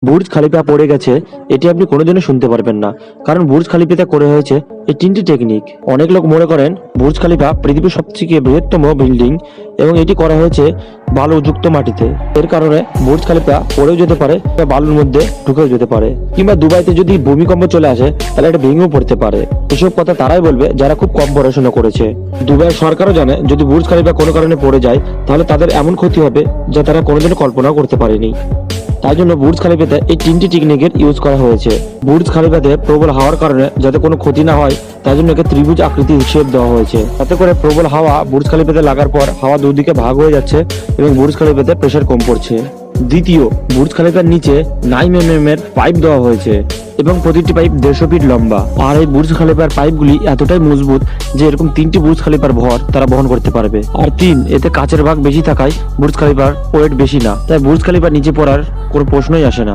Burj খালিফা পড়ে গেছে, এটি আপনি কোনোদিনও শুনতে পারবেন না। কারণ বুর্জ খালিফাতে করে হয়েছে এই তিনটি টেকনিক। অনেক লোক মনে করেন বুর্জ খালিফা পৃথিবীর সবথেকে বৃহত্তম বিল্ডিং এবং এটি করা হয়েছে বালুযুক্ত মাটিতে। এর কারণে বুর্জ খালিফা পড়েও যেতে পারে বা বালুর মধ্যে ঢুকেও যেতে পারে, কিংবা দুবাইতে যদি ভূমিকম্প চলে আসে তাহলে এটা ভেঙেও পড়তে পারে। এসব কথা তারাই বলবে যারা খুব কম পড়াশোনা করেছে। দুবাইয়ের সরকারও জানে যদি বুর্জ খালিফা কোনো কারণে পড়ে যায় তাহলে তাদের এমন ক্ষতি হবে যা তারা কোনোদিনও কল্পনাও করতে পারেনি। তাই জন্য বুর্জ খালিফাতে এই তিনটি টেকনিকের ইউজ করা হয়েছে। বুর্জ খালিফাতে প্রবল হাওয়ার কারণে যাতে কোনো ক্ষতি না হয় তাই জন্য একে ত্রিভুজ আকৃতি হিসেব দেওয়া হয়েছে। তাতে করে প্রবল হাওয়া বুর্জ খালিফাতে লাগার পর হাওয়া দুদিকে ভাগ হয়ে যাচ্ছে এবং বুর্জ খালিফাতে প্রেসার কম পড়ছে। দ্বিতীয়, বুর্জ খালিফার নিচে 9 mm এর পাইপ দেওয়া হয়েছে এবং প্রতিটি পাইপ 150 ফিট লম্বা। আর এই বুর্জ খালিফার পাইপগুলি এতটাই মজবুত যে এরকম 3টি বুর্জ খালিফার ভর তারা বহন করতে পারবে। আর 3, এতে কাচের ভাগ বেশি থাকায় বুর্জ খালিফার ওয়েট বেশি না, তাই বুর্জ খালিফার নিচে পড়ার কোনো প্রশ্নই আসে না।